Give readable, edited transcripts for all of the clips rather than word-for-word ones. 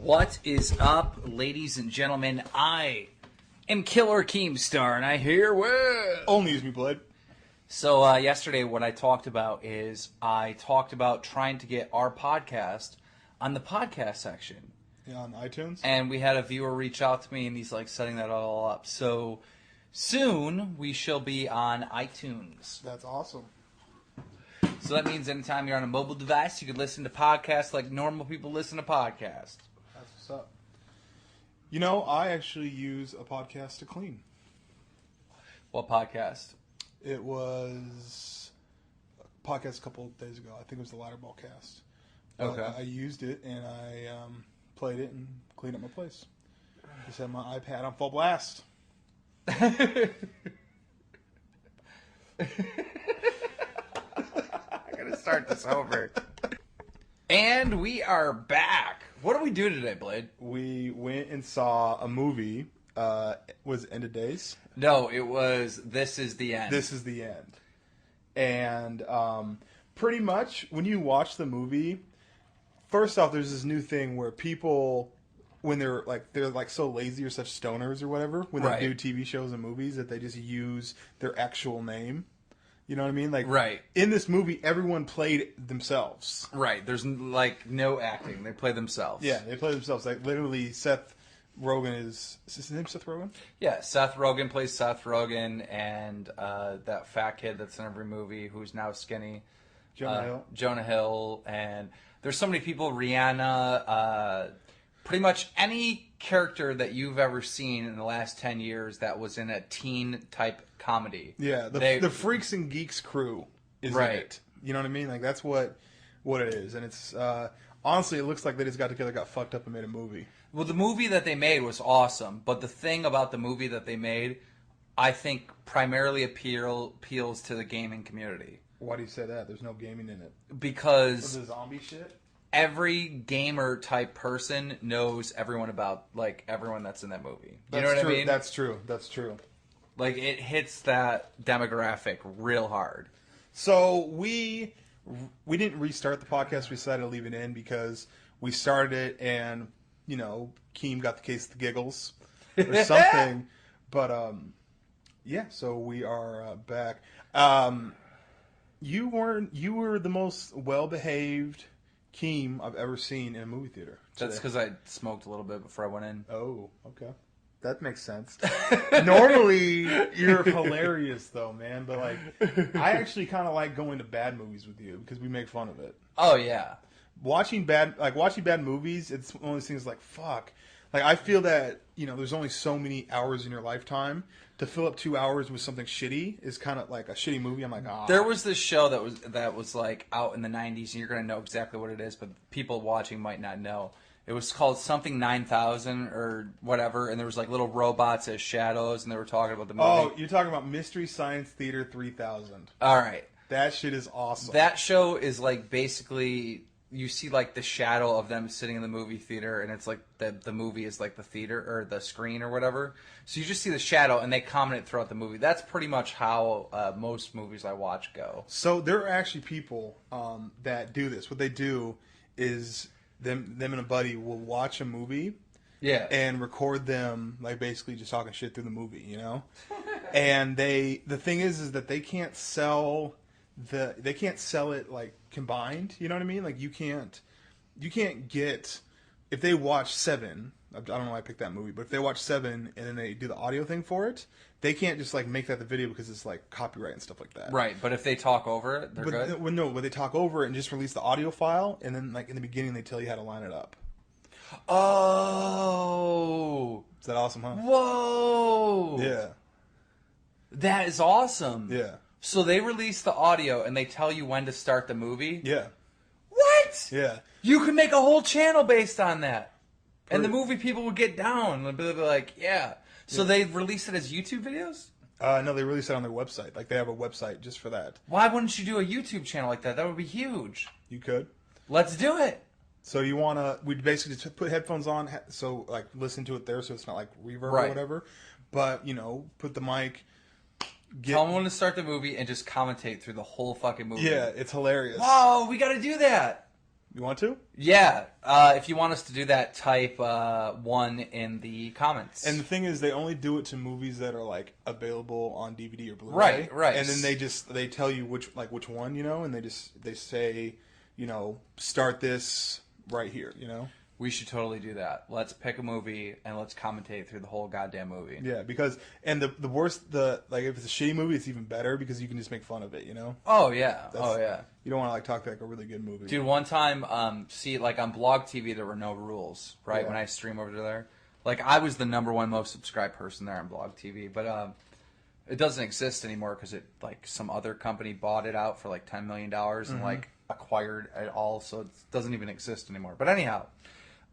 What is up, ladies and gentlemen? I am Killer Keemstar, and I here with... Only use me, Blade. So, yesterday what I talked about is I talked about trying to get our podcast on the podcast section. Yeah, on iTunes? And we had a viewer reach out to me, and he's, like, setting that all up. So, soon we shall be on iTunes. That's awesome. So that means anytime you're on a mobile device, you can listen to podcasts like normal people listen to podcasts. That's what's up. You know, I actually use a podcast to clean. What podcast? It was a podcast a couple of days ago. I think it was the Ladderball Cast. Okay. I used it, and I played it and cleaned up my place. Just had my iPad on full blast. Start this over. And we are back. What do we do today, Blade? We went and saw a movie. Was it End of Days? No, it was This Is the End. This is the End. And pretty much when you watch the movie, first off, there's this new thing where people, when they're like so lazy or such stoners or whatever, when they do TV shows and movies, that they just use their actual name. You know what I mean? Like, right. In this movie, everyone played themselves. Right. There's, like, no acting. They play themselves. Yeah, they play themselves. Like, literally, Seth Rogen is his name Seth Rogen? Yeah, Seth Rogen plays Seth Rogen, and that fat kid that's in every movie who's now skinny. Jonah Hill. And there's so many people. Rihanna. Pretty much any character that you've ever seen in the last 10 years that was in a teen-type comedy. Yeah, the Freaks and Geeks crew is in it. You know what I mean? Like, that's what it is. And it's, honestly, it looks like they just got together, got fucked up, and made a movie. Well, the movie that they made was awesome, but the thing about the movie that they made, I think, primarily appeals to the gaming community. Why do you say that? There's no gaming in it. Because... the zombie shit? Every gamer type person knows everyone about, like, everyone that's in that movie. You know what I mean? That's true. That's true. Like, it hits that demographic real hard. So we didn't restart the podcast. We decided to leave it in because we started it and, you know, Keem got the case of the giggles or something. But, yeah, so we are back. You were the most well-behaved Keem I've ever seen in a movie theater. That's because I smoked a little bit before I went in. Oh, okay. That makes sense. Normally, you're hilarious, though, man. But, like, I actually kind of like going to bad movies with you because we make fun of it. Oh, yeah. Watching bad movies, it's one of those things like, fuck. Like, I feel that, you know, there's only so many hours in your lifetime. To fill up 2 hours with something shitty is kind of like a shitty movie. I'm like, ah. There was this show that was like out in the 90s, and you're going to know exactly what it is, but people watching might not know. It was called something 9000 or whatever, and there was like little robots as shadows, and they were talking about the movie. Oh, you're talking about Mystery Science Theater 3000. All right. That shit is awesome. That show is like basically... You see, like, the shadow of them sitting in the movie theater, and it's like the movie is like the theater or the screen or whatever. So you just see the shadow, and they comment it throughout the movie. That's pretty much how most movies I watch go. So there are actually people that do this. What they do is them and a buddy will watch a movie, and record them like basically just talking shit through the movie, you know. And the thing is that they can't sell it like combined, you know what I mean? Like you can't get, if they watch Seven, I don't know why I picked that movie, but if they watch Seven and then they do the audio thing for it, they can't just like make that the video because it's like copyright and stuff like that. Right, but if they talk over it, they're good? But they talk over it and just release the audio file, and then like in the beginning they tell you how to line it up. Oh! Is that awesome, huh? Whoa! Yeah. That is awesome. Yeah. So they release the audio and they tell you when to start the movie? Yeah. What? Yeah. You could make a whole channel based on that. And the movie people would get down. They'd be like, yeah. So they release it as YouTube videos? No, they release it on their website. Like, they have a website just for that. Why wouldn't you do a YouTube channel like that? That would be huge. You could. Let's do it. So you want to... We'd basically just put headphones on, so, like, listen to it there so it's not, like, reverb or whatever. But, you know, put the mic... Tell them when to start the movie and just commentate through the whole fucking movie. Yeah, it's hilarious. Whoa, we got to do that. You want to? Yeah. If you want us to do that, type 1 in the comments. And the thing is, they only do it to movies that are like available on DVD or Right. Blu-ray. And then they tell you which one, you know, and they say, you know, start this right here, you know. We should totally do that. Let's pick a movie and let's commentate through the whole goddamn movie. Yeah, because the worst like if it's a shitty movie, it's even better because you can just make fun of it, you know. Oh yeah, You don't want to like talk like a really good movie. Dude, one time, see, like on Blog TV, there were no rules, right? Yeah. When I stream over there, like I was the #1 most subscribed person there on Blog TV, but it doesn't exist anymore because it like some other company bought it out for like $10 million and like acquired it all, so it doesn't even exist anymore. But anyhow.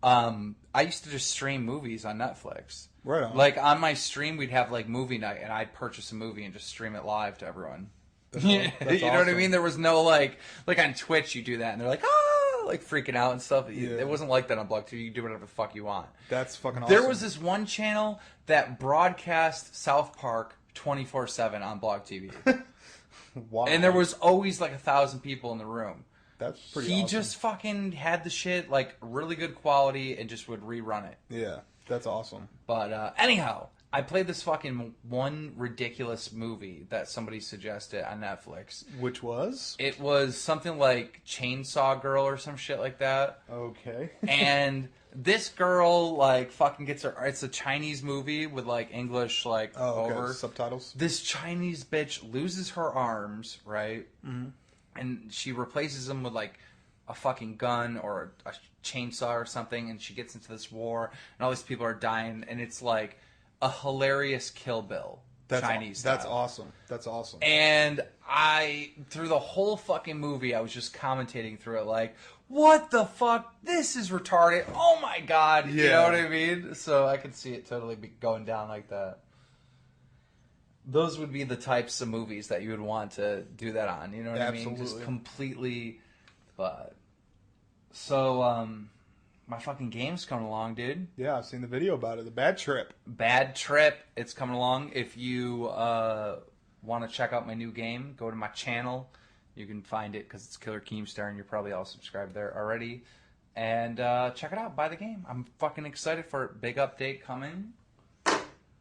I used to just stream movies on Netflix. Right on. Like on my stream, we'd have like movie night, and I'd purchase a movie and just stream it live to everyone. That's you awesome. know what I mean? There was no like on Twitch, you do that, and they're like, like freaking out and stuff. Yeah. It wasn't like that on Blog TV. You do whatever the fuck you want. That's fucking awesome. There was this one channel that broadcast South Park 24/7 on Blog TV. Wow. And there was always like 1,000 people in the room. That's pretty He awesome. just fucking had the shit, like, really good quality and just would rerun it. Yeah, that's awesome. But, anyhow, I played this fucking one ridiculous movie that somebody suggested on Netflix. Which was? It was something like Chainsaw Girl or some shit like that. Okay. And this girl, like, fucking gets her... It's a Chinese movie with, like, English, like, over. Subtitles. This Chinese bitch loses her arms, right? Mm-hmm. And she replaces them with, like, a fucking gun or a chainsaw or something, and she gets into this war, and all these people are dying, and it's, like, a hilarious Kill Bill Chinese style. That's awesome. That's awesome. And through the whole fucking movie, I was just commentating through it, like, what the fuck? This is retarded. Oh, my God. Yeah. You know what I mean? So I could see it totally be going down like that. Those would be the types of movies that you would want to do that on. You know what I mean? Just completely. But so, my fucking game's coming along, dude. Yeah, I've seen the video about it. The Bad Trip. Bad Trip. It's coming along. If you want to check out my new game, go to my channel. You can find it because it's Killer Keemstar, and you're probably all subscribed there already. And check it out. Buy the game. I'm fucking excited for it. Big update coming.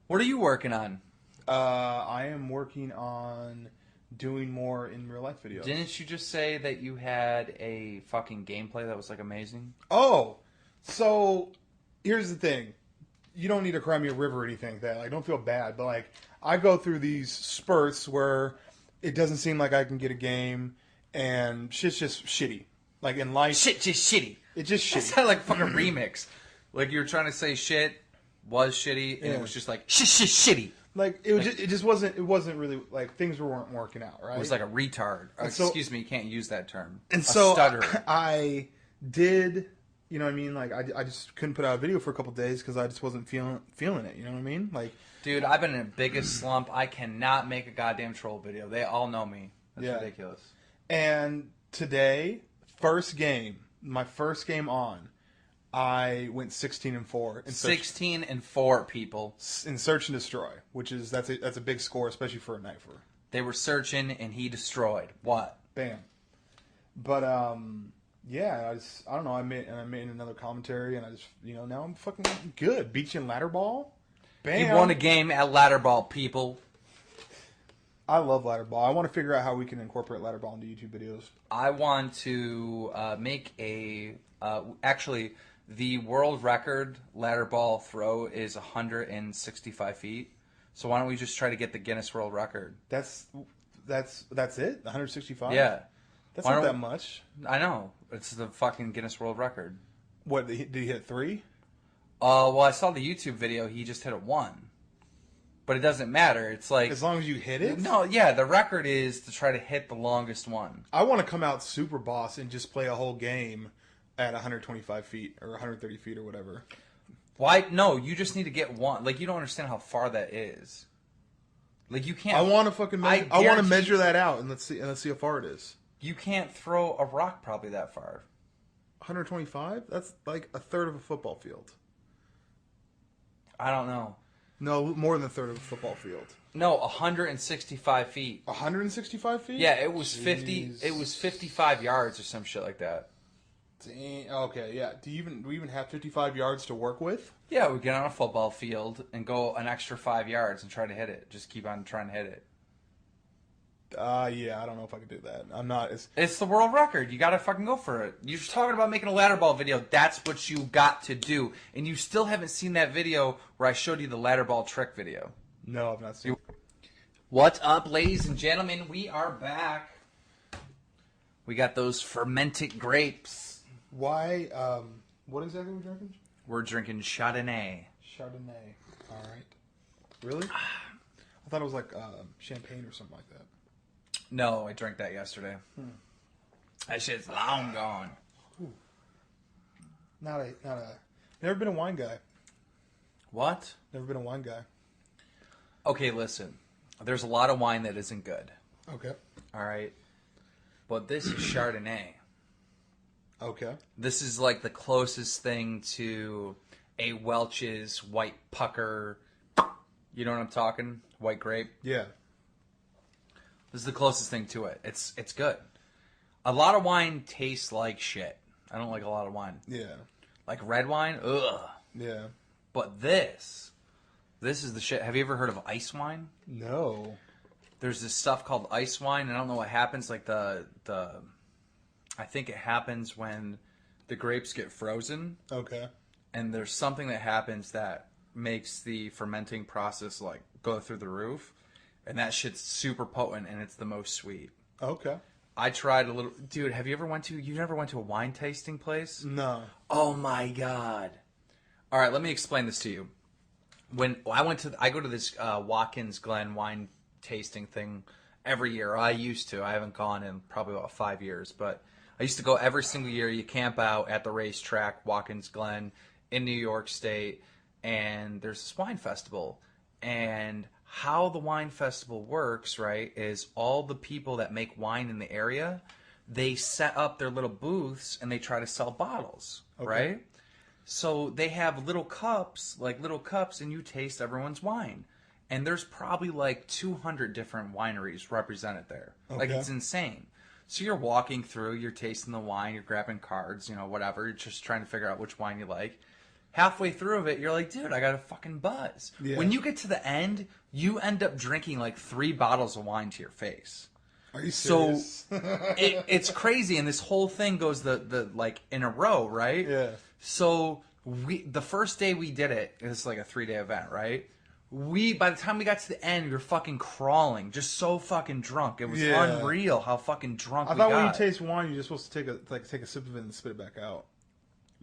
What are you working on? I am working on doing more in real life videos. Didn't you just say that you had a fucking gameplay that was like amazing? Oh, so here's the thing. You don't need to cry me a river or anything like that. Like, don't feel bad, but like I go through these spurts where it doesn't seem like I can get a game, and shit's just shitty. Like in life, shit just shitty. It's just shitty. That sounded like a fucking remix. Like you were trying to say shit was shitty, and it was just like shitty. Like it just wasn't really like things weren't working out, right? It was like a retard. Excuse me, you can't use that term. And so I did, you know what I mean? Like I just couldn't put out a video for a couple days because I just wasn't feeling it. You know what I mean? Like, dude, I've been in the biggest slump. I cannot make a goddamn troll video. They all know me. That's ridiculous. And today, my first game on. I went 16-4. 16-4, people. In Search and Destroy, which is that's a big score, especially for a knifer. They were searching and he destroyed. What? Bam. But yeah, I don't know. I made another commentary, and I just now I'm fucking good. Beat you in ladder ball. Bam. You won a game at ladder ball, people. I love ladder ball. I want to figure out how we can incorporate ladder ball into YouTube videos. I want to make a actually. The world record ladder ball throw is 165 feet. So why don't we just try to get the Guinness World Record? That's it? 165? Yeah. That's not that much. I know. It's the fucking Guinness World Record. What, did he hit 3? Well, I saw the YouTube video. He just hit a 1. But it doesn't matter. It's like... As long as you hit it? No, yeah. The record is to try to hit the longest one. I want to come out super boss and just play a whole game at 125 feet or 130 feet or whatever. Why? No, you just need to get one. Like, you don't understand how far that is. Like, you can't... I want to fucking I want to measure that out, and let's see how far it is. You can't throw a rock probably that far. 125? That's like a third of a football field. I don't know. No, more than a third of a football field. No, 165 feet. 165 feet? Yeah, it was 50. It was 55 yards or some shit like that. Dang, okay, yeah. Do we even have 55 yards to work with? Yeah, we get on a football field and go an extra 5 yards and try to hit it. Just keep on trying to hit it. Yeah, I don't know if I could do that. I'm not. It's the world record. You gotta fucking go for it. You're talking about making a ladder ball video. That's what you got to do. And you still haven't seen that video where I showed you the ladder ball trick video. No, I've not seen it. What's up, ladies and gentlemen? We are back. We got those fermented grapes. Why, what exactly are we drinking? We're drinking Chardonnay. Chardonnay. All right. Really? I thought it was like champagne or something like that. No, I drank that yesterday. That shit's long gone. Ooh. Never been a wine guy. What? Never been a wine guy. Okay, listen. There's a lot of wine that isn't good. Okay. All right. But this is Chardonnay. Okay. This is like the closest thing to a Welch's white pucker. You know what I'm talking? White grape. Yeah. This is the closest thing to it. It's good. A lot of wine tastes like shit. I don't like a lot of wine. Yeah. Like red wine? Ugh. Yeah. But this is the shit. Have you ever heard of ice wine? No. There's this stuff called ice wine, and I don't know what happens. Like I think it happens when the grapes get frozen. Okay. And there's something that happens that makes the fermenting process like go through the roof. And that shit's super potent, and it's the most sweet. Okay. I tried a little... Dude, you never went to a wine tasting place? No. Oh, my God. All right, let me explain this to you. When I go to this Watkins Glen wine tasting thing every year. I used to. I haven't gone in probably about 5 years, but I used to go every single year. You camp out at the racetrack, Watkins Glen, in New York State, and there's this wine festival. And how the wine festival works, right, is all the people that make wine in the area, they set up their little booths and they try to sell bottles, right? So they have little cups, and you taste everyone's wine. And there's probably like 200 different wineries represented there. Okay. Like, it's insane. So you're walking through, you're tasting the wine, you're grabbing cards, whatever. You're just trying to figure out which wine you like. Halfway through of it, you're like, dude, I got a fucking buzz. Yeah. When you get to the end, you end up drinking like 3 bottles of wine to your face. Are you serious? So it's crazy, and this whole thing goes the like in a row, right? Yeah. So the first day we did it, it's like a 3-day event, right? By the time we got to the end, we were fucking crawling, just so fucking drunk. It was unreal how fucking drunk we got. I thought when you taste wine, you're just supposed to take a sip of it and spit it back out.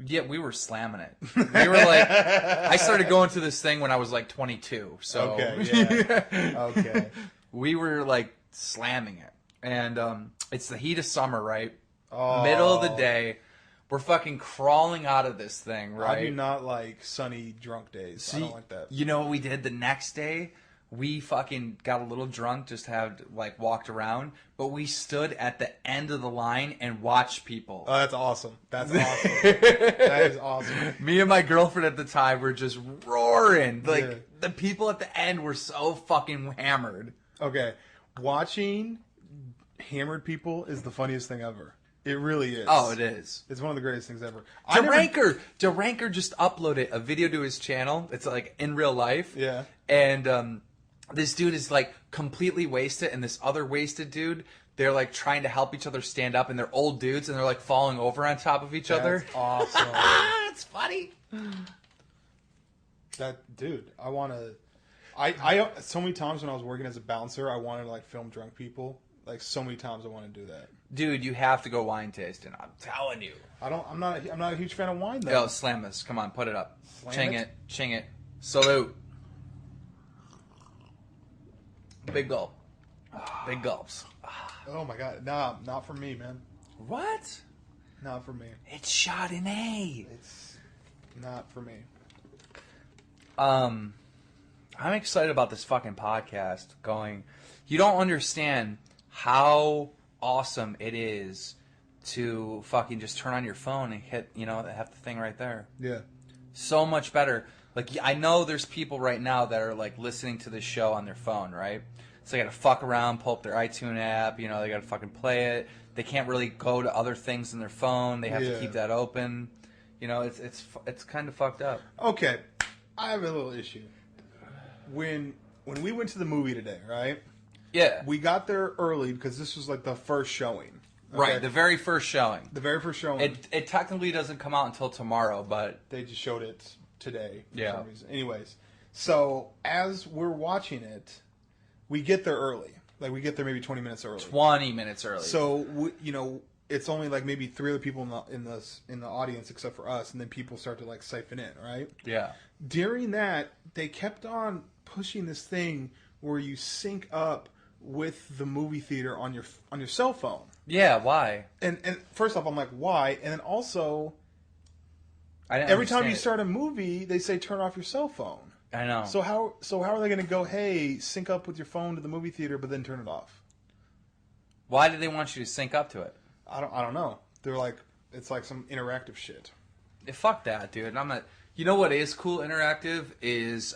Yeah, we were slamming it. We were like, I started going to this thing when I was like 22. So okay, yeah. Okay. We were like slamming it, and it's the heat of summer, right? Oh. Middle of the day, we're fucking crawling out of this thing, right? I do not like sunny drunk days. See, I don't like that. You know what we did the next day? We fucking got a little drunk, just had like walked around, but we stood at the end of the line and watched people. Oh, that's awesome. That's awesome. That is awesome. Me and my girlfriend at the time were just roaring. Like, the people at the end were so fucking hammered. Okay. Watching hammered people is the funniest thing ever. It really is. Oh, it is. It's one of the greatest things ever. Duranker just uploaded a video to his channel. It's like in real life. Yeah. And this dude is like completely wasted, and this other wasted dude, they're like trying to help each other stand up, and they're old dudes, and they're like falling over on top of each other. That's awesome. It's funny. Dude, I want to... I so many times when I was working as a bouncer, I wanted to like film drunk people. Like, so many times I want to do that. Dude, you have to go wine tasting. I'm telling you. I'm not a huge fan of wine though. Yo, slam this. Come on, put it up. Ching it. Salute. Big gulp. Big gulps. Oh my god. Nah, not for me, man. What? Not for me. It's Chardonnay. It's not for me. I'm excited about this fucking podcast going. You don't understand how awesome it is to fucking just turn on your phone and hit, have the thing right there. Yeah. So much better. Like, I know there's people right now that are like listening to this show on their phone, right? So they got to fuck around, pull up their iTunes app. You know, they got to fucking play it. They can't really go to other things in their phone. They have to keep that open. You know, it's kind of fucked up. Okay, I have a little issue. When we went to the movie today, right? Yeah. We got there early because this was like the first showing. Okay? Right, the very first showing. The very first showing. It technically doesn't come out until tomorrow, but they just showed it today for some reason. Anyways, so as we're watching it, we get there early. Like, we get there maybe 20 minutes early. 20 minutes early. So, you know, it's only like maybe 3 other people in the audience except for us, and then people start to like siphon in, right? Yeah. During that, they kept on pushing this thing where you sync up with the movie theater on your cell phone. Yeah, why? And first off, I'm like, why? And then also, every time you start a movie, they say turn off your cell phone. I know. So how are they going to go, hey, sync up with your phone to the movie theater, but then turn it off? Why do they want you to sync up to it? I don't know. They're like, it's like some interactive shit. Yeah, fuck that, dude. I'm not. You know what is cool interactive is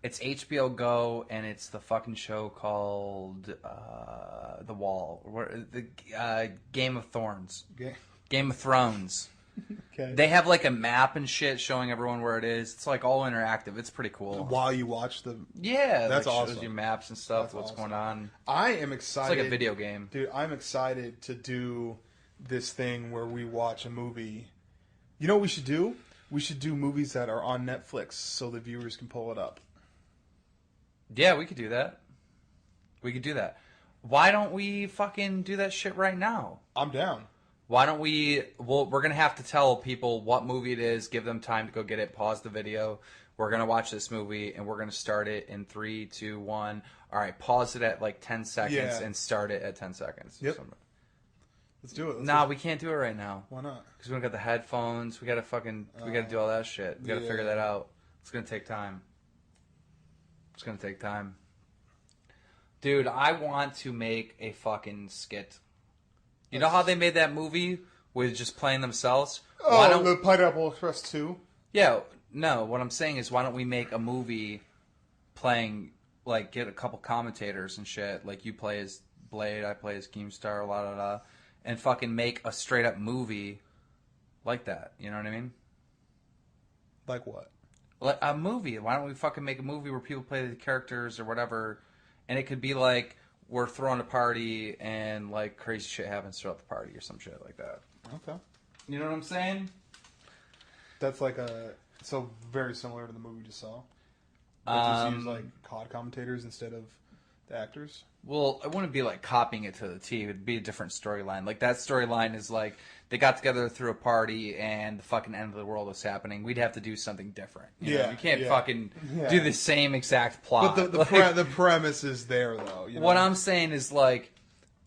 it's HBO Go, and it's the fucking show called The Wall, Game of Thorns, Game of Thrones. Okay. They have like a map and shit showing everyone where it is. It's like all interactive. It's pretty cool. While you watch that's like shows you maps and stuff. That's what's awesome. going on? I am excited. It's like a video game, dude. I'm excited to do this thing where we watch a movie. You know what we should do? We should do movies that are on Netflix so the viewers can pull it up. Yeah, we could do that. Why don't we fucking do that shit right now? I'm down. Why don't we... Well, we're going to have to tell people what movie it is, give them time to go get it, pause the video. We're going to watch this movie, and we're going to start it in 3, 2, 1. All right, pause it at like 10 seconds and start it at 10 seconds. Yep. Let's do it. We can't do it right now. Why not? Because we don't got the headphones. We got to do all that shit. We got to figure that out. It's going to take time. Dude, I want to make a fucking skit. You know how they made that movie with just playing themselves? The Pineapple Express 2? Yeah, no, what I'm saying is why don't we make a movie playing, like, get a couple commentators and shit, like you play as Blade, I play as Keemstar, and fucking make a straight up movie like that, you know what I mean? Like what? Like a movie. Why don't we fucking make a movie where people play the characters or whatever, and it could be like we're throwing a party and like crazy shit happens throughout the party or some shit like that. Okay. You know what I'm saying? That's like so very similar to the movie we just saw. Just use like COD commentators instead of the actors. Well, I wouldn't be like copying it to the T. It'd be a different storyline. Like that storyline is like they got together through a party and the fucking end of the world was happening. We'd have to do something different. You know? You can't fucking do the same exact plot. But the premise is there though. You know? What I'm saying is like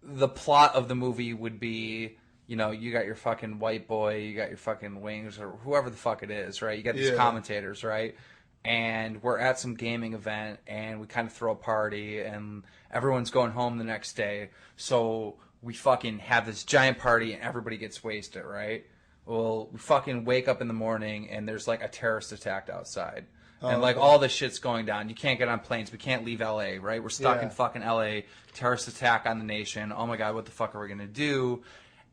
the plot of the movie would be, you know, you got your fucking white boy, you got your fucking wings or whoever the fuck it is, right? You got these commentators, right? And we're at some gaming event, and we kind of throw a party, and everyone's going home the next day. So we fucking have this giant party, and everybody gets wasted, right? Well, we fucking wake up in the morning, and there's like a terrorist attack outside. And like all this shit's going down. You can't get on planes. We can't leave LA, right? We're stuck in fucking LA. Terrorist attack on the nation. Oh my God, what the fuck are we going to do?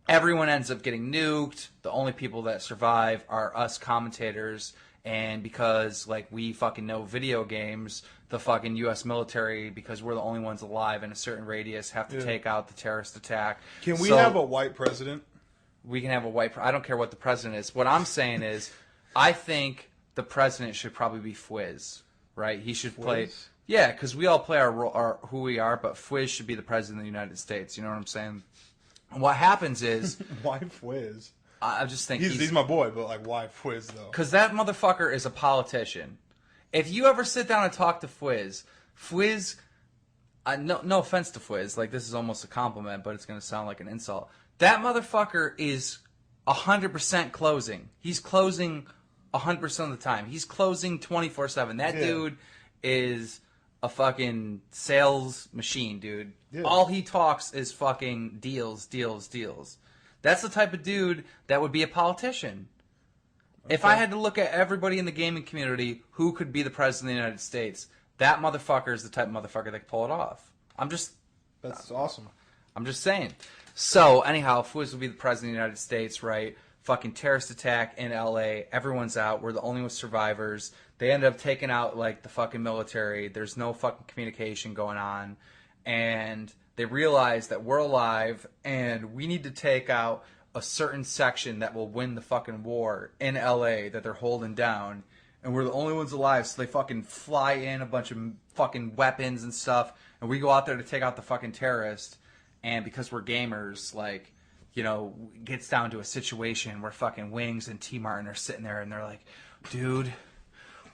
Everyone ends up getting nuked. The only people that survive are us commentators. And because, like, we fucking know video games, the fucking U.S. military, because we're the only ones alive in a certain radius, have to take out the terrorist attack. Can we have a white president? We can have a white... I don't care what the president is. What I'm saying is, I think the president should probably be Fwiz, right? He should play... Yeah, because we all play our who we are, but Fwiz should be the president of the United States. You know what I'm saying? And what happens is... Why Fwiz? I just think he's my boy, but like, why Fwiz though? Because that motherfucker is a politician. If you ever sit down and talk to Fwiz, no offense to Fwiz, like this is almost a compliment, but it's going to sound like an insult. That motherfucker is 100% closing. He's closing 100% of the time. He's closing 24/7. That dude is a fucking sales machine, dude. Yeah. All he talks is fucking deals, deals, deals. That's the type of dude that would be a politician. Okay. If I had to look at everybody in the gaming community who could be the president of the United States, That motherfucker is the type of motherfucker that can pull it off. That's awesome. I'm just saying. So, anyhow, Foods will be the president of the United States, right? Fucking terrorist attack in LA. Everyone's out. We're the only survivors. They end up taking out, like, the fucking military. There's no fucking communication going on. And they realize that we're alive and we need to take out a certain section that will win the fucking war in LA that they're holding down. And we're the only ones alive, so they fucking fly in a bunch of fucking weapons and stuff. And we go out there to take out the fucking terrorists. And because we're gamers, like, you know, it gets down to a situation where fucking Wings and T. Martin are sitting there and they're like, dude,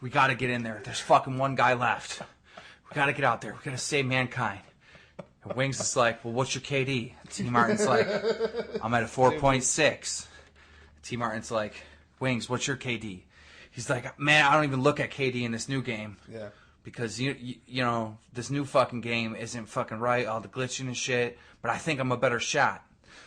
we gotta get in there. There's fucking one guy left. We gotta get out there. We gotta save mankind. And Wings is like, well, what's your KD? T. Martin's like, I'm at a 4.6. T. Martin's like, Wings, what's your KD? He's like, man, I don't even look at KD in this new game. Yeah. Because, you know, this new fucking game isn't fucking right, all the glitching and shit, but I think I'm a better shot.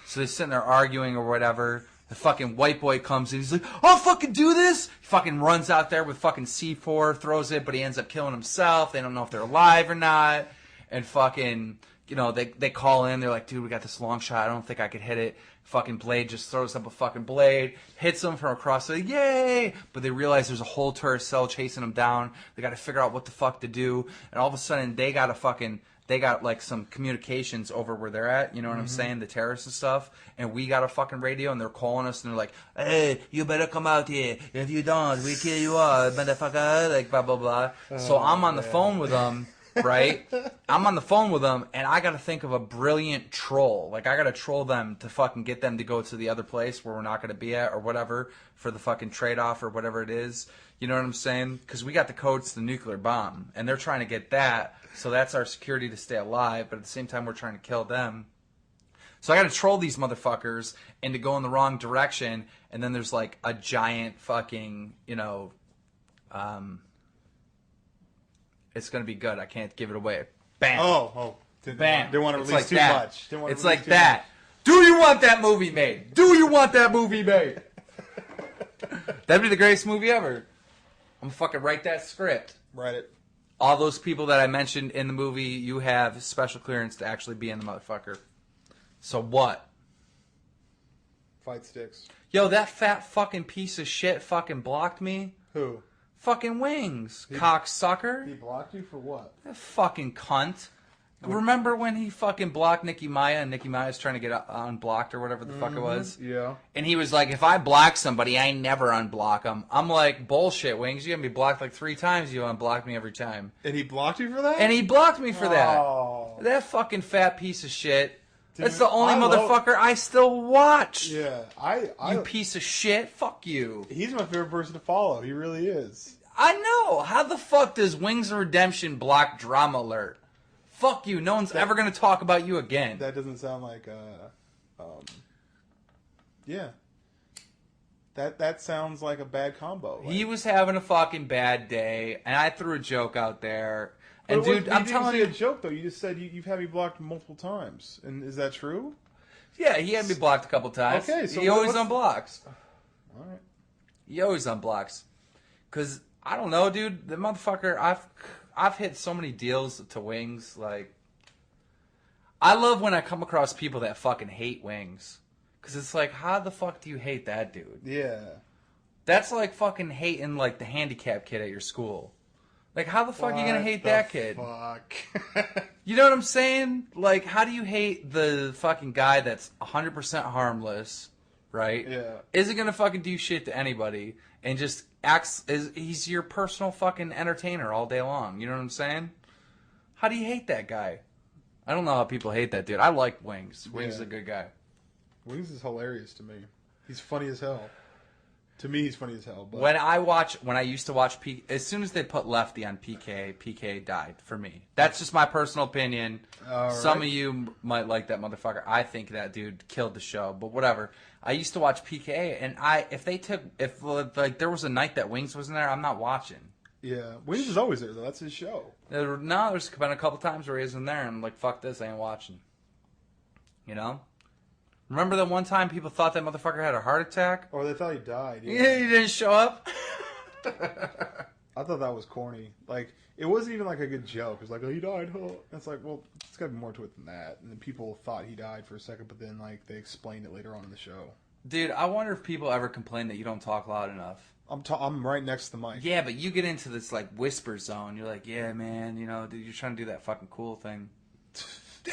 So they're sitting there arguing or whatever. The fucking white boy comes in. He's like, I'll fucking do this. He fucking runs out there with fucking C4, throws it, but he ends up killing himself. They don't know if they're alive or not. And fucking, you know, they call in. They're like, dude, we got this long shot. I don't think I could hit it. Fucking Blade just throws up a fucking blade, hits them from across. They're like, yay! But they realize there's a whole tourist cell chasing them down. They got to figure out what the fuck to do. And all of a sudden, they got like some communications over where they're at. You know what I'm saying? The terrorists and stuff. And we got a fucking radio, and they're calling us, and they're like, hey, you better come out here. If you don't, we kill you all, motherfucker. Like, blah, blah, blah. So I'm on the phone with them. Right? I'm on the phone with them, and I got to think of a brilliant troll. Like, I got to troll them to fucking get them to go to the other place where we're not going to be at or whatever for the fucking trade-off or whatever it is. You know what I'm saying? Because we got the codes to the nuclear bomb, and they're trying to get that, so that's our security to stay alive, but at the same time, we're trying to kill them. So I got to troll these motherfuckers into going the wrong direction, and then there's, like, a giant fucking, you know, it's going to be good. I can't give it away. Bam. Oh. Bam. Didn't want to release too much. It's like that. Do you want that movie made? Do you want that movie made? That'd be the greatest movie ever. I'm going to fucking write that script. Write it. All those people that I mentioned in the movie, you have special clearance to actually be in the motherfucker. So what? Fight sticks. Yo, that fat fucking piece of shit fucking blocked me. Who? Fucking Wings, cocksucker. He blocked you for what? That fucking cunt. Remember when he fucking blocked Nikki Maya and Nikki Maya's trying to get unblocked or whatever the fuck it was? Yeah. And he was like, if I block somebody, I never unblock them. I'm like, bullshit, Wings. You got me blocked like 3 times. You unblocked me every time. And he blocked you for that? And he blocked me for that. Oh. That fucking fat piece of shit. Dude, that's the only motherfucker I still watch. Yeah, you piece of shit. Fuck you. He's my favorite person to follow. He really is. I know. How the fuck does Wings of Redemption block Drama Alert? Fuck you. No one's ever going to talk about you again. That doesn't sound like yeah. That sounds like a bad combo. Like, he was having a fucking bad day, and I threw a joke out there. And dude, I'm telling you, a joke though. You just said you've had me blocked multiple times, and is that true? Yeah, he had me blocked a couple times. Okay, so he always unblocks. All right. He always unblocks. Cause I don't know, dude. The motherfucker, I've hit so many deals to Wings. Like, I love when I come across people that fucking hate Wings. Cause it's like, how the fuck do you hate that dude? Yeah. That's like fucking hating like the handicap kid at your school. Like, how the fuck are you gonna hate that kid? Fuck. You know what I'm saying? Like, how do you hate the fucking guy that's 100% harmless, right? Yeah. Isn't gonna fucking do shit to anybody and just acts as he's your personal fucking entertainer all day long. You know what I'm saying? How do you hate that guy? I don't know how people hate that dude. I like Wings. Wings is a good guy. Wings is hilarious to me. He's funny as hell. To me, he's funny as hell. But when I used to watch as soon as they put Lefty on PK died for me. That's just my personal opinion. Some of you might like that motherfucker. I think that dude killed the show, but whatever. I used to watch PK, and if like there was a night that Wings wasn't there, I'm not watching. Yeah, Wings is always there though. That's his show. There's been a couple times where he isn't there, and I'm like, fuck this, I ain't watching. You know? Remember that one time people thought that motherfucker had a heart attack? Or they thought he died. Yeah, he didn't show up. I thought that was corny. Like, it wasn't even like a good joke. It was like, oh, he died, huh? And it's like, well, it's got to be more to it than that. And then people thought he died for a second, but then, like, they explained it later on in the show. Dude, I wonder if people ever complain that you don't talk loud enough. I'm right next to the mic. Yeah, but you get into this, like, whisper zone. You're like, yeah, man, you know, dude, you're trying to do that fucking cool thing.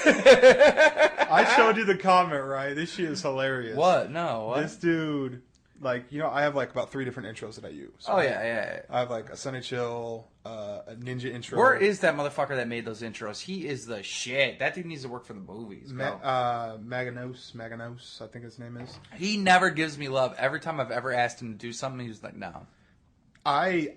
I showed you the comment, right? This shit is hilarious. What? No, what? This dude... Like, you know, I have, like, about 3 different intros that I use. Oh, yeah. I have, like, a Sunny Chill, a Ninja intro. Where is that motherfucker that made those intros? He is the shit. That dude needs to work for the movies, bro. Maganos, I think his name is. He never gives me love. Every time I've ever asked him to do something, he's like, no. I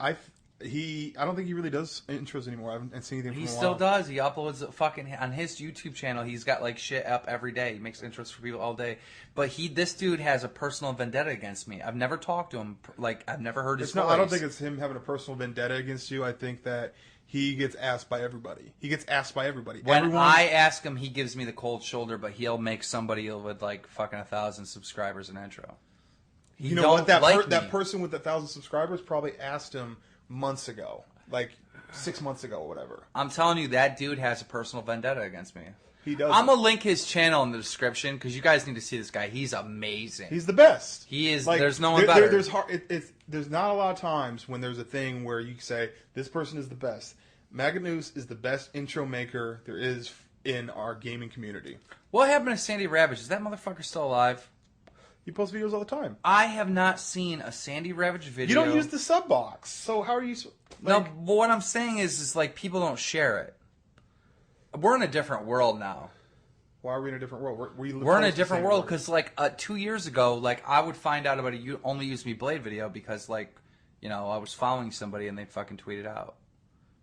don't think he really does intros anymore. I haven't seen anything from him. He still does. He uploads fucking on his YouTube channel. He's got like shit up every day. He makes intros for people all day. But this dude has a personal vendetta against me. I've never talked to him. Like, I've never heard his voice. I don't think it's him having a personal vendetta against you. I think that he gets asked by everybody. When I ask him, he gives me the cold shoulder, but he'll make somebody with like fucking 1,000 subscribers an intro. You know what? That person with 1,000 subscribers probably asked him months ago, like 6 months ago or whatever. I'm telling you, that dude has a personal vendetta against me. He does. I'm gonna link his channel in the description because you guys need to see this guy. He's amazing. He's the best. He is. Like, there's no one better. There's not a lot of times when there's a thing where you say this person is the best. Maganews is the best intro maker there is in our gaming community. What happened to Sandy Ravage? Is that motherfucker still alive? He posts videos all the time. I have not seen a Sandy Ravage video. You don't use the sub box, so how are you... No, but what I'm saying is like people don't share it. We're in a different world now. Why are we in a different world? We're in a different world because like 2 years ago, like I would find out about a Only Use Me Blade video because like, you know, I was following somebody and they fucking tweeted out.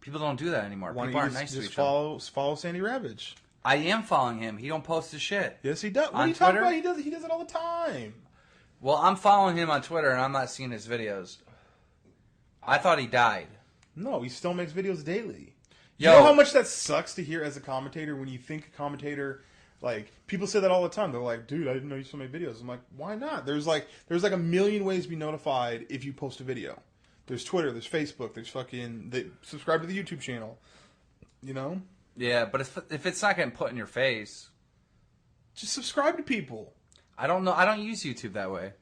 People don't do that anymore. People aren't nice to each other. Follow Sandy Ravage. I am following him. He don't post his shit. Yes, he does. What are you talking about? He does it all the time. Well, I'm following him on Twitter, and I'm not seeing his videos. I thought he died. No, he still makes videos daily. You know how much that sucks to hear as a commentator when you think a commentator... Like, people say that all the time. They're like, dude, I didn't know you still made videos. I'm like, why not? There's like a million ways to be notified if you post a video. There's Twitter, there's Facebook, there's subscribe to the YouTube channel. You know? Yeah, but if it's not getting put in your face, just subscribe to people. I don't know. I don't use YouTube that way.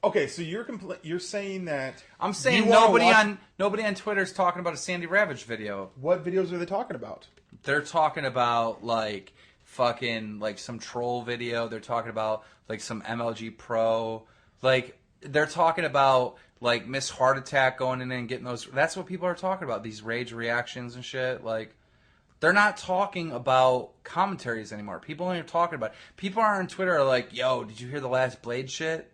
Okay, so you're saying that I'm saying nobody on Twitter is talking about a Sandy Ravage video. What videos are they talking about? They're talking about like fucking like some troll video. They're talking about like some MLG Pro. Like they're talking about like Miss Heart Attack going in and getting those. That's what people are talking about. These rage reactions and shit. Like. They're not talking about commentaries anymore. People aren't talking about it. People are on Twitter are like, yo, did you hear the last Blade shit?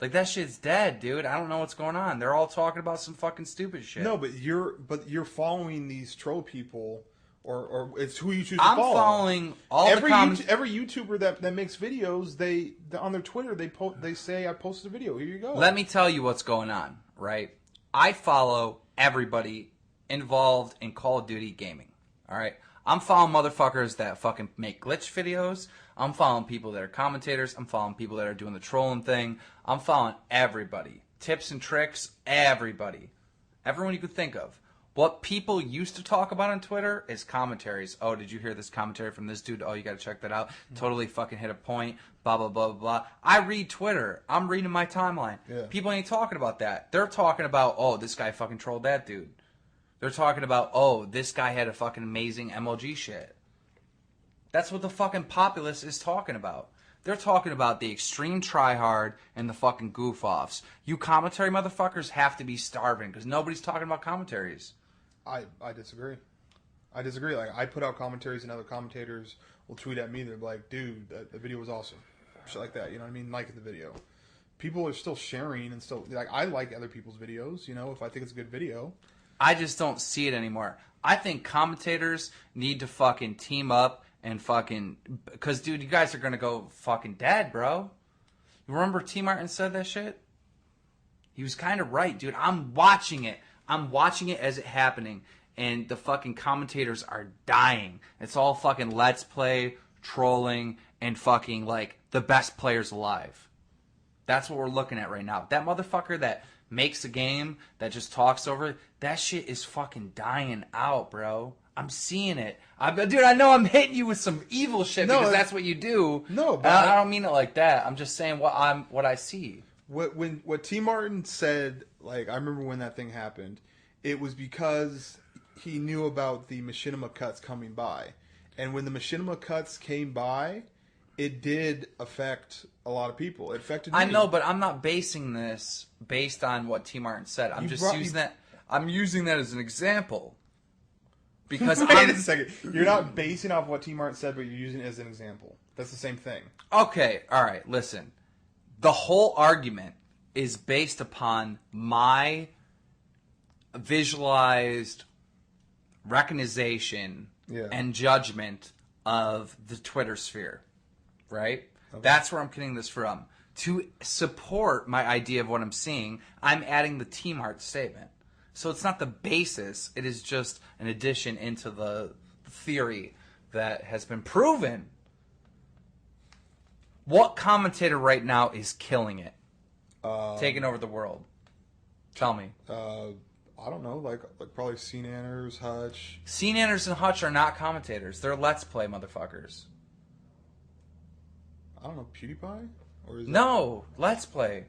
Like, that shit's dead, dude. I don't know what's going on. They're all talking about some fucking stupid shit. No, but you're following these troll people, or it's who you choose to follow. I'm following all every YouTuber that makes videos, they on their Twitter, they say, I posted a video. Here you go. Let me tell you what's going on, right? I follow everybody involved in Call of Duty gaming. All right, I'm following motherfuckers that fucking make glitch videos. I'm following people that are commentators. I'm following people that are doing the trolling thing. I'm following everybody. Tips and tricks, everybody. Everyone you could think of. What people used to talk about on Twitter is commentaries. Oh, did you hear this commentary from this dude? Oh, you got to check that out. Totally fucking hit a point. Blah, blah, blah, blah. I read Twitter. I'm reading my timeline. Yeah. People ain't talking about that. They're talking about, oh, this guy fucking trolled that dude. They're talking about, oh, this guy had a fucking amazing MLG shit. That's what the fucking populace is talking about. They're talking about the extreme tryhard and the fucking goof-offs. You commentary motherfuckers have to be starving because nobody's talking about commentaries. I disagree. Like, I put out commentaries and other commentators will tweet at me. They're like, dude, the video was awesome. Shit like that, you know what I mean? Like the video. People are still sharing and still... Like, I like other people's videos, you know, if I think it's a good video. I just don't see it anymore. I think commentators need to fucking team up and fucking... Because, dude, you guys are going to go fucking dead, bro. You remember T. Martin said that shit? He was kind of right, dude. I'm watching it. I'm watching it as it happening. And the fucking commentators are dying. It's all fucking let's play, trolling, and fucking, like, the best players alive. That's what we're looking at right now. That motherfucker that makes a game that just talks over it, that shit is fucking dying out, bro. I'm seeing it. Dude, I know I'm hitting you with some evil shit because that's what you do. No, but I don't mean it like that. I'm just saying what I see. What T. Martin said, like, I remember when that thing happened, it was because he knew about the machinima cuts coming by. And when the machinima cuts came by, it did affect a lot of people. It affected me. I know, but I'm not basing this based on what T. Martin said. I'm I'm using that as an example. Because Wait a second. You're not basing off what T. Martin said, but you're using it as an example. That's the same thing. Okay, all right, listen. The whole argument is based upon my visualized recognition and judgment of the Twitter sphere, right? Okay. That's where I'm getting this from. To support my idea of what I'm seeing, I'm adding the T. Martin statement. So it's not the basis. It is just an addition into the theory that has been proven. What commentator right now is killing it? Taking over the world? Tell me. I don't know. Like probably Scene Anners, Hutch. Scene Anners and Hutch are not commentators. They're Let's Play motherfuckers. I don't know. PewDiePie? Or is no, Let's Play.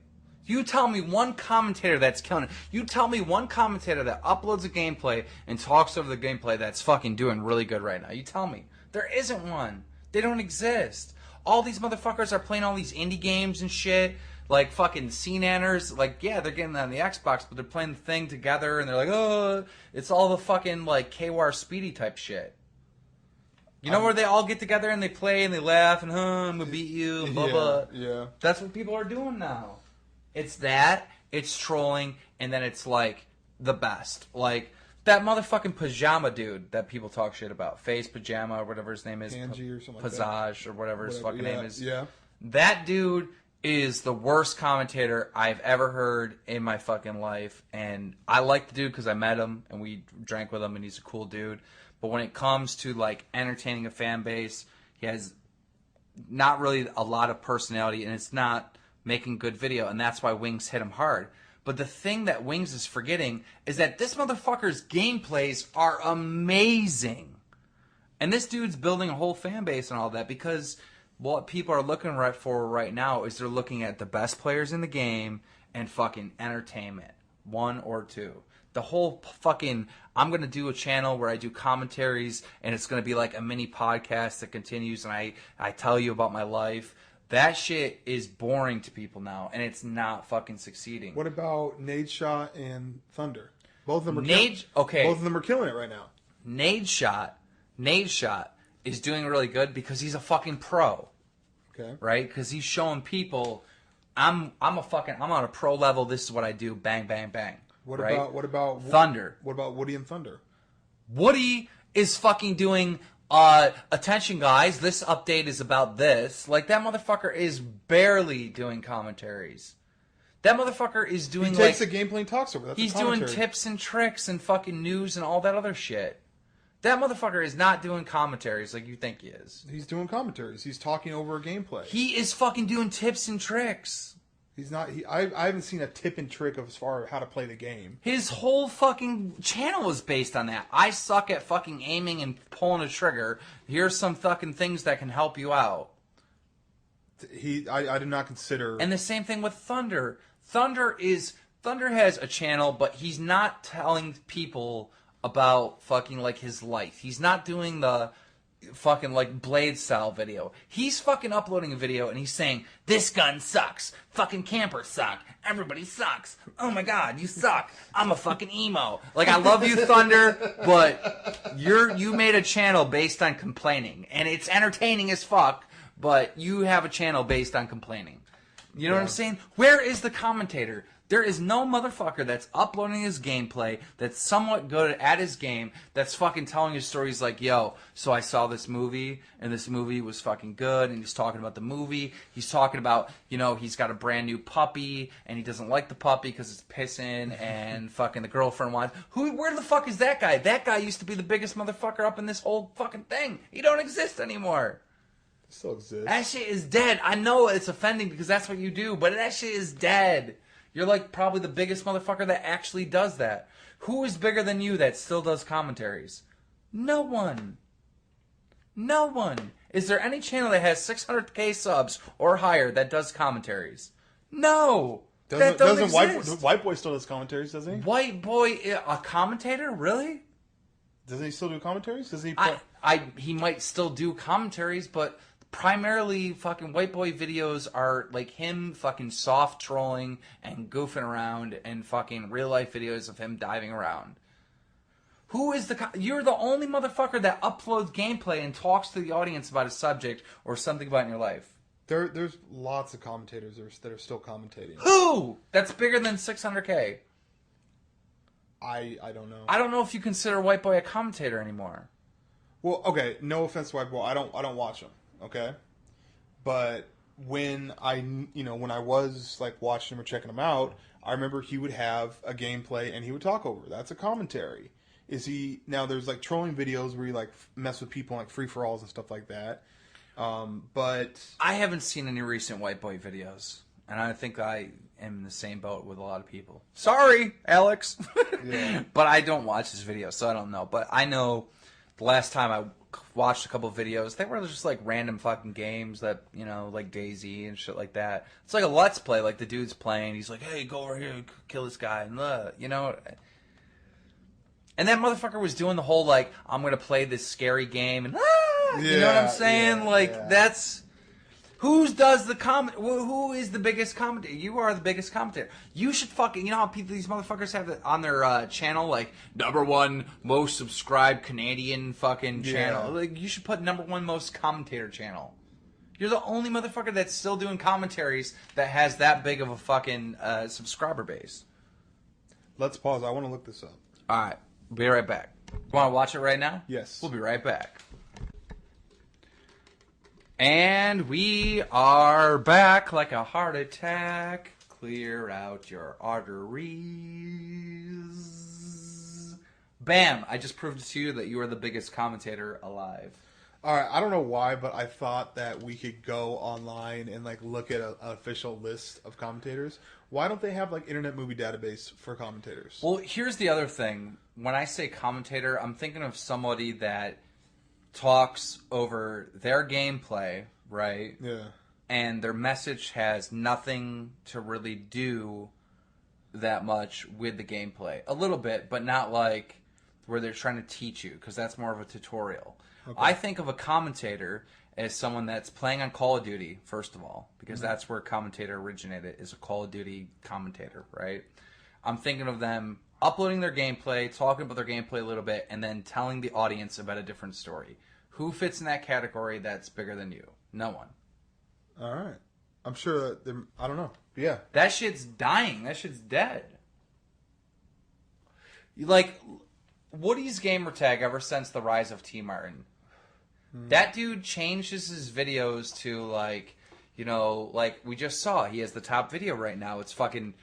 You tell me one commentator that's killing it. You tell me one commentator that uploads a gameplay and talks over the gameplay that's fucking doing really good right now. You tell me. There isn't one. They don't exist. All these motherfuckers are playing all these indie games and shit. Like fucking Scene Anners. Like, yeah, they're getting that on the Xbox, but they're playing the thing together and they're like, oh, it's all the fucking like KWAR Speedy type shit. You know where they all get together and they play and they laugh and, I'm going to beat you and blah, blah. Yeah. That's what people are doing now. It's that, it's trolling, and then it's, like, the best. Like, that motherfucking Pajama dude that people talk shit about. Face Pajama or whatever his name is. Panji or something like that. Pazaj or whatever his fucking name is. Yeah. That dude is the worst commentator I've ever heard in my fucking life. And I like the dude because I met him and we drank with him and he's a cool dude. But when it comes to, like, entertaining a fan base, he has not really a lot of personality and it's not making good video, and that's why Wings hit him hard. But the thing that Wings is forgetting is that this motherfucker's gameplays are amazing. And this dude's building a whole fan base and all that because what people are looking for right now is they're looking at the best players in the game and fucking entertainment. One or two. The whole fucking, I'm going to do a channel where I do commentaries and it's going to be like a mini podcast that continues and I tell you about my life. That shit is boring to people now, and it's not fucking succeeding. What about Nadeshot and Thunder? Both of them are Both of them are killing it right now. Nadeshot is doing really good because he's a fucking pro. Okay. Right? Because he's showing people, I'm on a pro level. This is what I do. Bang, bang, bang. What about Thunder? What about Woody and Thunder? Woody is fucking doing. Attention guys, this update is about this. Like, that motherfucker is barely doing commentaries. That motherfucker is doing, he takes the gameplay and talks over. That's he's doing tips and tricks and fucking news and all that other shit. That motherfucker is not doing commentaries like you think he is. He's doing commentaries. He's talking over a gameplay. He is fucking doing tips and tricks. He's not. I haven't seen a tip and trick of as far as how to play the game. His whole fucking channel is based on that. I suck at fucking aiming and pulling a trigger. Here's some fucking things that can help you out. I did not consider. And the same thing with Thunder. Thunder has a channel, but he's not telling people about fucking like his life. He's not doing the fucking like Blade style video. He's fucking uploading a video and he's saying, this gun sucks. Fucking campers suck. Everybody sucks. Oh my god, you suck. I'm a fucking emo. Like, I love you, Thunder, but you made a channel based on complaining. And it's entertaining as fuck, but you have a channel based on complaining. You know what I'm saying? Where is the commentator? There is no motherfucker that's uploading his gameplay, that's somewhat good at his game, that's fucking telling his stories like, yo, so I saw this movie, and this movie was fucking good, and he's talking about the movie. He's talking about, you know, he's got a brand new puppy, and he doesn't like the puppy because it's pissing, and fucking the girlfriend wants... Where the fuck is that guy? That guy used to be the biggest motherfucker up in this whole fucking thing. He don't exist anymore. It still exists. That shit is dead. I know it's offending because that's what you do, but that shit is dead. You're like probably the biggest motherfucker that actually does that. Who is bigger than you that still does commentaries? No one. No one. Is there any channel that has 600k subs or higher that does commentaries? No. Doesn't White Boy still does commentaries, doesn't he? White Boy, a commentator? Really? Doesn't he still do commentaries? Does he? He might still do commentaries, but primarily fucking White Boy videos are like him fucking soft trolling and goofing around and fucking real life videos of him diving around. Who is you're the only motherfucker that uploads gameplay and talks to the audience about a subject or something about in your life. There's lots of commentators that are still commentating. Who? That's bigger than 600k. I don't know. I don't know if you consider White Boy a commentator anymore. Well, okay, no offense to White Boy, I don't watch him, okay? But when I was like watching him or checking him out, I remember he would have a gameplay and he would talk over. That's a commentary. Now there's like trolling videos where you like mess with people like free for alls and stuff like that. But I haven't seen any recent White Boy videos, and I think I am in the same boat with a lot of people. Sorry, Alex. Yeah. But I don't watch his videos, so I don't know. But I know the last time I watched a couple of videos, they were just like random fucking games that, like DayZ and shit like that. It's like a Let's Play, like the dude's playing. He's like, hey, go over here and kill this guy. And, And that motherfucker was doing the whole, like, I'm going to play this scary game and, you know what I'm saying? That's... Who is the biggest commentator? You are the biggest commentator. You should fucking... You know how these motherfuckers have it on their channel, like, #1 most subscribed Canadian fucking channel. Like, you should put #1 most commentator channel. You're the only motherfucker that's still doing commentaries that has that big of a fucking subscriber base. Let's pause. I want to look this up. All right. Be right back. Want to watch it right now? Yes. We'll be right back. And we are back like a heart attack. Clear out your arteries. Bam! I just proved to you that you are the biggest commentator alive. Alright, I don't know why, but I thought that we could go online and like look at an official list of commentators. Why don't they have like Internet Movie Database for commentators? Well, here's the other thing. When I say commentator, I'm thinking of somebody that talks over their gameplay, right? Yeah. And their message has nothing to really do that much with the gameplay. A little bit, but not like where they're trying to teach you, because that's more of a tutorial. Okay. I think of a commentator as someone that's playing on Call of Duty, first of all, because that's where commentator originated, is a Call of Duty commentator, right? I'm thinking of them uploading their gameplay, talking about their gameplay a little bit, and then telling the audience about a different story. Who fits in that category that's bigger than you? No one. All right. I'm sure that I don't know. Yeah. That shit's dying. That shit's dead. Like, Woody's gamertag ever since the rise of T. Martin. That dude changes his videos to, like, like we just saw. He has the top video right now. It's fucking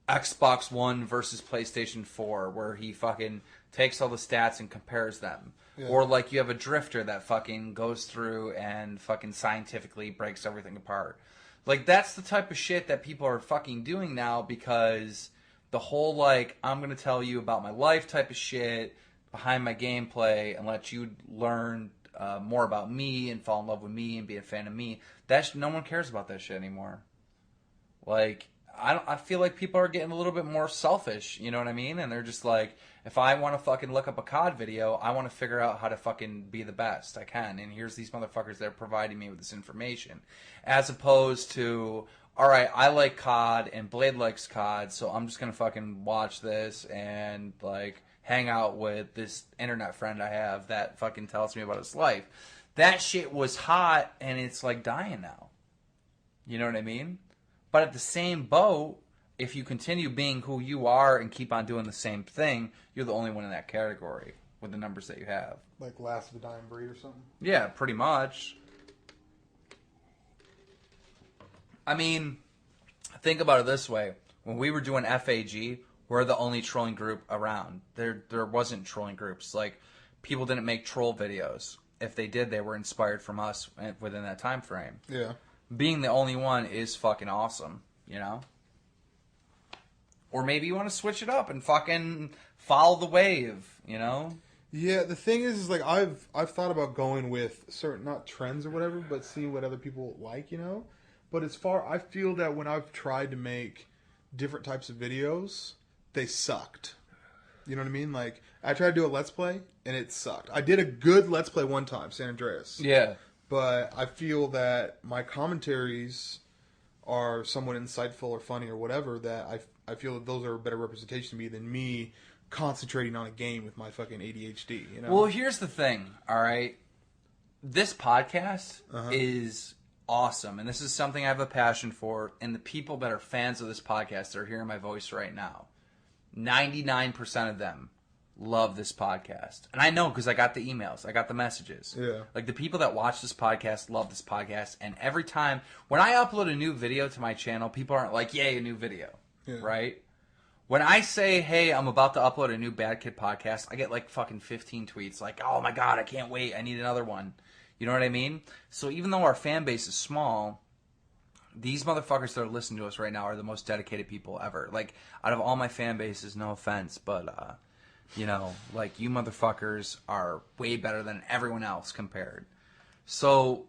Xbox One versus PlayStation 4, where he fucking takes all the stats and compares them. Yeah. Or, like, you have a drifter that fucking goes through and fucking scientifically breaks everything apart. Like, that's the type of shit that people are fucking doing now, because the whole, like, I'm going to tell you about my life type of shit behind my gameplay and let you learn more about me and fall in love with me and be a fan of me. No one cares about that shit anymore. Like, I feel like people are getting a little bit more selfish, you know what I mean? And they're just like, if I want to fucking look up a COD video, I want to figure out how to fucking be the best I can. And here's these motherfuckers that are providing me with this information. As opposed to, alright, I like COD and Blade likes COD, so I'm just going to fucking watch this and, like, hang out with this internet friend I have that fucking tells me about his life. That shit was hot, and it's, like, dying now. You know what I mean? But at the same boat, if you continue being who you are and keep on doing the same thing, you're the only one in that category with the numbers that you have. Like last of a dying breed or something? Yeah, pretty much. I mean, think about it this way. When we were doing FAG, we're the only trolling group around. There wasn't trolling groups. Like, people didn't make troll videos. If they did, they were inspired from us within that time frame. Yeah. Being the only one is fucking awesome, you know? Or maybe you want to switch it up and fucking follow the wave, you know? Yeah, the thing is like I've thought about going with certain, not trends or whatever, but seeing what other people like, you know? But I feel that when I've tried to make different types of videos, they sucked. You know what I mean? Like, I tried to do a Let's Play, and it sucked. I did a good Let's Play one time, San Andreas. Yeah. But I feel that my commentaries are somewhat insightful or funny or whatever, that I feel that those are a better representation to me than me concentrating on a game with my fucking ADHD, you know? Well, here's the thing, all right? This podcast is awesome, and this is something I have a passion for, and the people that are fans of this podcast that are hearing my voice right now, 99% of them love this podcast. And I know because I got the emails. I got the messages. Yeah. Like, the people that watch this podcast love this podcast. And every time, when I upload a new video to my channel, people aren't like, yay, a new video. Yeah. Right? When I say, hey, I'm about to upload a new Bad Kid podcast, I get like fucking 15 tweets. Like, oh my God, I can't wait. I need another one. You know what I mean? So even though our fan base is small, these motherfuckers that are listening to us right now are the most dedicated people ever. Like, out of all my fan bases, no offense, but, you know, like, you motherfuckers are way better than everyone else compared. So,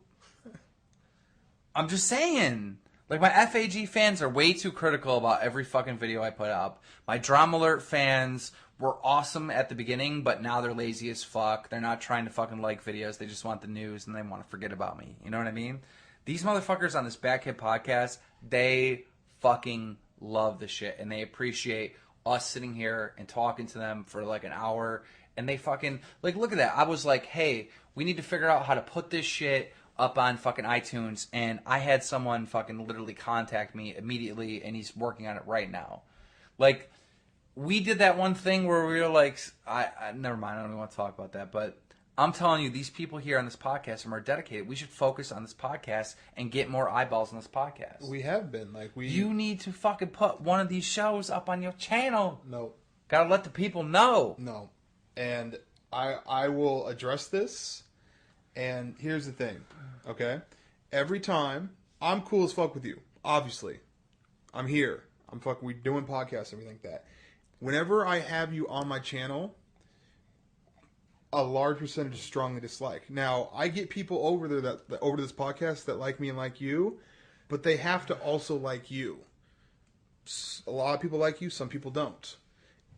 I'm just saying, like, my FAG fans are way too critical about every fucking video I put up. My Drama Alert fans were awesome at the beginning, but now they're lazy as fuck. They're not trying to fucking like videos. They just want the news, and they want to forget about me. You know what I mean? These motherfuckers on this Bad Kid podcast, they fucking love the shit, and they appreciate us sitting here and talking to them for like an hour, and they fucking, like, look at that. I was like, hey, we need to figure out how to put this shit up on fucking iTunes, and I had someone fucking literally contact me immediately, and he's working on it right now. Like, we did that one thing where we were like, I never mind, I don't even want to talk about that, but I'm telling you, these people here on this podcast are more dedicated. We should focus on this podcast and get more eyeballs on this podcast. We have been. You need to fucking put one of these shows up on your channel. No. Gotta let the people know. No. And I will address this, and here's the thing, okay? Every time, I'm cool as fuck with you, obviously. I'm here. We doing podcasts and everything like that. Whenever I have you on my channel, a large percentage strongly dislike. Now, I get people over there that over to this podcast that like me and like you, but they have to also like you. A lot of people like you, some people don't.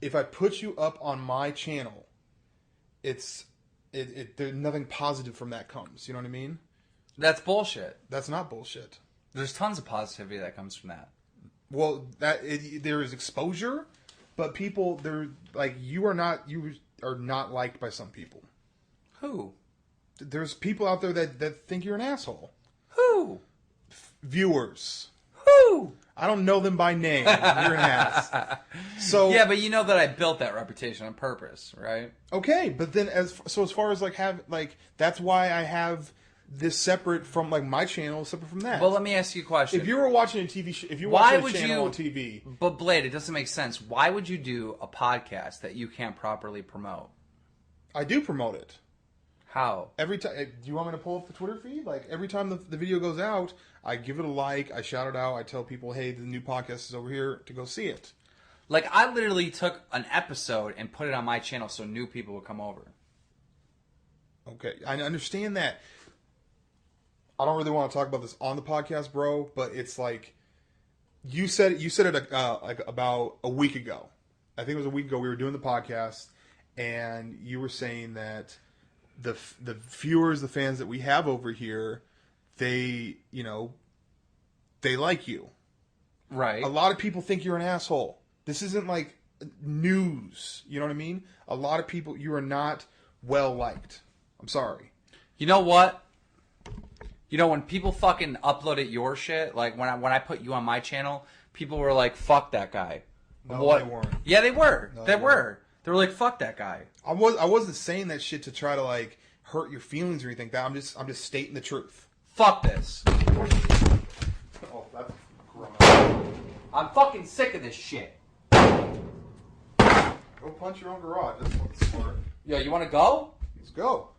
If I put you up on my channel, there's nothing positive from that comes. You know what I mean? That's bullshit. That's not bullshit. There's tons of positivity that comes from that. Well, there is exposure, but people, you are not liked by some people. Who? There's people out there that think you're an asshole. Who? Viewers. Who? I don't know them by name. You're an ass. So yeah, but you know that I built that reputation on purpose, right? Okay, but then as far as that's why I have this separate from my channel, separate from that. Well, let me ask you a question. If you were watching a TV show, if you watch a channel on TV, but Blade, it doesn't make sense. Why would you do a podcast that you can't properly promote? I do promote it. How? Every time. Do you want me to pull up the Twitter feed? Like, every time the video goes out, I give it a like, I shout it out, I tell people, hey, the new podcast is over here, to go see it. Like, I literally took an episode and put it on my channel so new people would come over. Okay, I understand that. I don't really want to talk about this on the podcast, bro, but it's like, you said it about a week ago. I think it was a week ago, we were doing the podcast, and you were saying that the viewers, the fans that we have over here, they like you. Right. A lot of people think you're an asshole. This isn't like news. You know what I mean? A lot of people, you are not well liked. I'm sorry. You know what? You know, when people fucking uploaded your shit, like when I put you on my channel, people were like, fuck that guy. No, what? They weren't. Yeah, they were. No, they were. They were like, fuck that guy. I wasn't saying that shit to try to hurt your feelings or anything like that. I'm just stating the truth. Fuck this. Oh, that's gross. I'm fucking sick of this shit. Go punch your own garage. That's fucking smart. Yo, you want to go? Let's go.